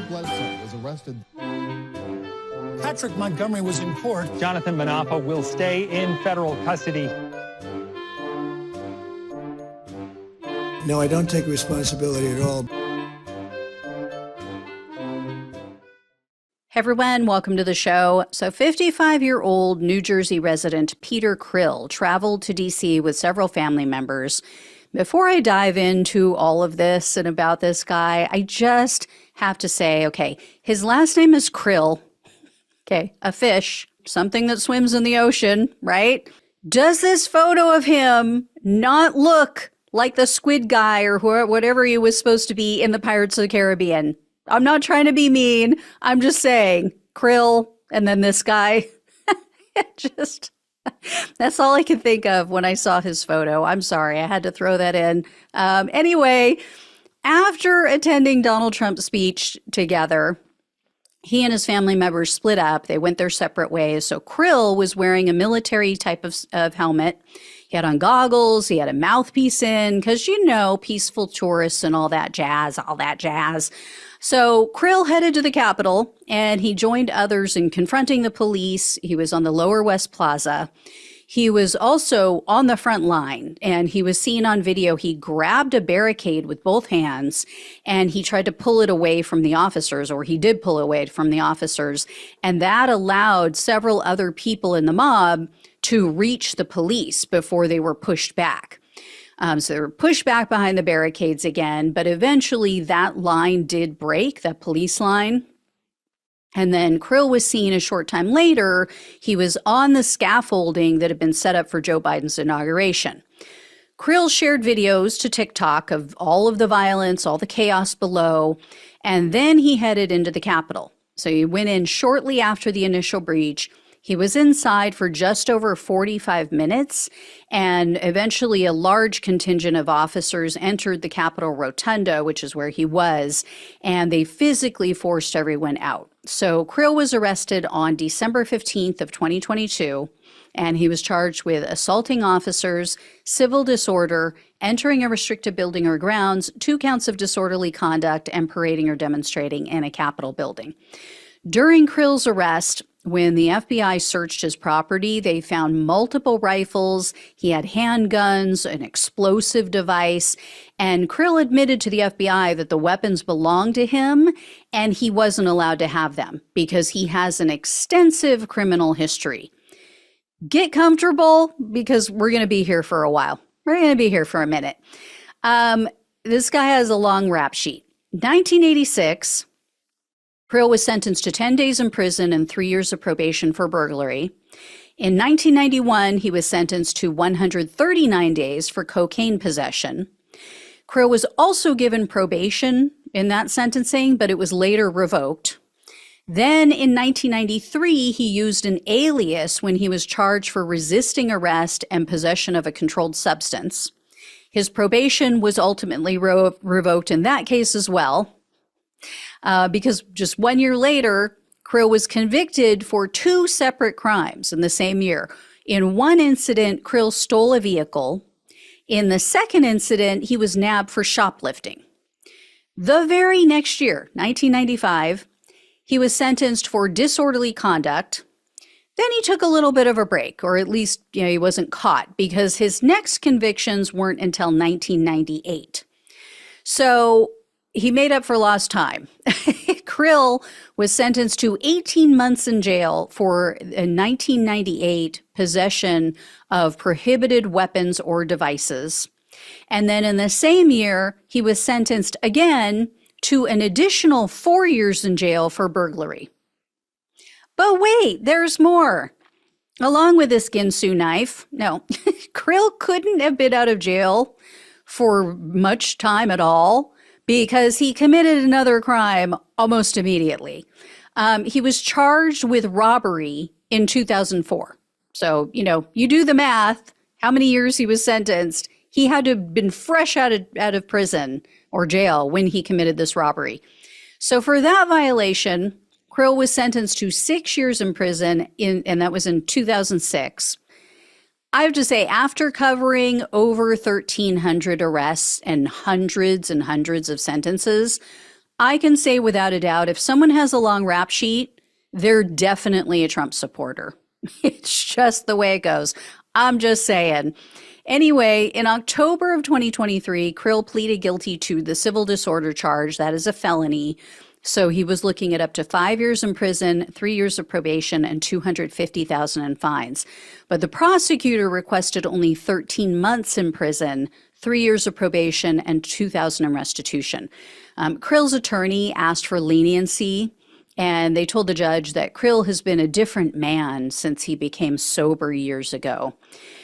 Bledsoe was arrested. Patrick Montgomery was in court. Jonathan Manapa will stay in federal custody. No, I don't take responsibility at all. Hey everyone, welcome to the show. So 55-year-old New Jersey resident Peter Krill traveled to D.C. with several family members. Before I dive into all of this and about this guy, I just have to say, okay, his last name is Krill. Okay, a fish, something that swims in the ocean, right? Does this photo of him not look like the squid guy or whatever he was supposed to be in the Pirates of the Caribbean? I'm not trying to be mean. I'm just saying, Krill and then this guy. That's all I could think of when I saw his photo. I'm sorry, I had to throw that in. Anyway, after attending Donald Trump's speech together, he and his family members split up. They went their separate ways. So Krill was wearing a military type of helmet. He had on goggles. He had a mouthpiece in because, you know, peaceful tourists and all that jazz. So Krill headed to the Capitol and he joined others in confronting the police. He was on the Lower West Plaza. He was also on the front line and he was seen on video. He grabbed a barricade with both hands and he tried to pull it away from the officers, or he did pull away from the officers. And that allowed several other people in the mob to reach the police before they were pushed back. So they were pushed back behind the barricades again, but eventually that line did break, that police line. And then Krill was seen a short time later. He was on the scaffolding that had been set up for Joe Biden's inauguration. Krill shared videos to TikTok of all of the violence, all the chaos below, and then he headed into the Capitol. So he went in shortly after the initial breach. He was inside for just over 45 minutes, and eventually a large contingent of officers entered the Capitol Rotunda, which is where he was, and they physically forced everyone out. So Krill was arrested on December 15th of 2022, and he was charged with assaulting officers, civil disorder, entering a restricted building or grounds, 2 counts of disorderly conduct, and parading or demonstrating in a Capitol building. During Krill's arrest, when the FBI searched his property, they found multiple rifles. He had handguns, an explosive device, and Krill admitted to the FBI that the weapons belonged to him and he wasn't allowed to have them because he has an extensive criminal history. Get comfortable because we're going to be here for a while. We're going to be here for a minute. This guy has a long rap sheet. 1986. Krill was sentenced to 10 days in prison and 3 years of probation for burglary. In 1991, he was sentenced to 139 days for cocaine possession. Krill was also given probation in that sentencing, but it was later revoked. Then in 1993, he used an alias when he was charged for resisting arrest and possession of a controlled substance. His probation was ultimately revoked in that case as well. Because just 1 year later, Krill was convicted for 2 separate crimes in the same year. In one incident, Krill stole a vehicle. In the second incident, he was nabbed for shoplifting. The very next year, 1995, he was sentenced for disorderly conduct. Then he took a little bit of a break, or at least, he wasn't caught because his next convictions weren't until 1998. So he made up for lost time. Krill was sentenced to 18 months in jail for a 1998 possession of prohibited weapons or devices. And then in the same year, he was sentenced again to an additional 4 years in jail for burglary. But wait, there's more. Along with this Ginsu knife, no, Krill couldn't have been out of jail for much time at all, because he committed another crime almost immediately. He was charged with robbery in 2004. So, you do the math, how many years he was sentenced. He had to have been fresh out of prison or jail when he committed this robbery. So for that violation, Krill was sentenced to 6 years in prison, and that was in 2006. I have to say, after covering over 1,300 arrests and hundreds of sentences, I can say without a doubt, if someone has a long rap sheet, they're definitely a Trump supporter. It's just the way it goes. I'm just saying. Anyway, in October of 2023, Krill pleaded guilty to the civil disorder charge. That is a felony. So he was looking at up to 5 years in prison, 3 years of probation, and $250,000 in fines. But the prosecutor requested only 13 months in prison, 3 years of probation, and $2,000 in restitution. Krill's attorney asked for leniency, and they told the judge that Krill has been a different man since he became sober years ago.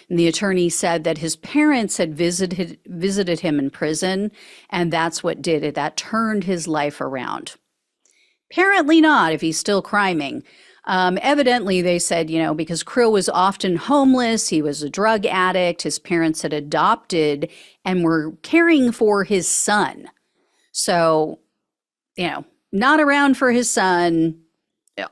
And the attorney said that his parents had visited him in prison, and that's what did it. That turned his life around. Apparently not, if he's still criming. Evidently, they said, because Krill was often homeless, he was a drug addict, his parents had adopted and were caring for his son. So, not around for his son,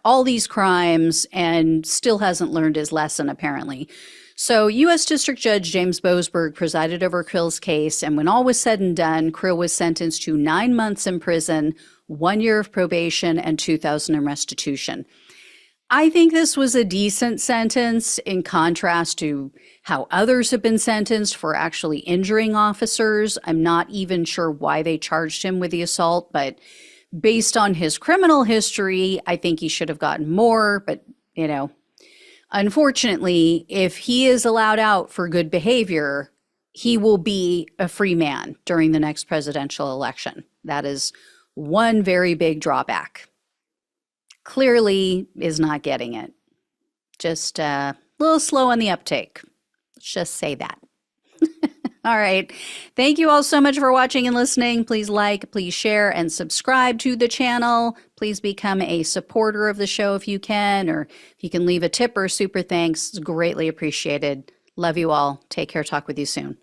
all these crimes, and still hasn't learned his lesson, apparently. So U.S. District Judge James Boasberg presided over Krill's case, and when all was said and done, Krill was sentenced to 9 months in prison, 1 year of probation, and $2,000 in restitution. I think this was a decent sentence in contrast to how others have been sentenced for actually injuring officers. I'm not even sure why they charged him with the assault, but based on his criminal history, I think he should have gotten more. But, unfortunately, if he is allowed out for good behavior, he will be a free man during the next presidential election. That is one very big drawback. Clearly is not getting it. Just a little slow on the uptake. Let's just say that. All right. Thank you all so much for watching and listening. Please like, please share, and subscribe to the channel. Please become a supporter of the show if you can, or if you can leave a tip or super thanks. It's greatly appreciated. Love you all. Take care. Talk with you soon.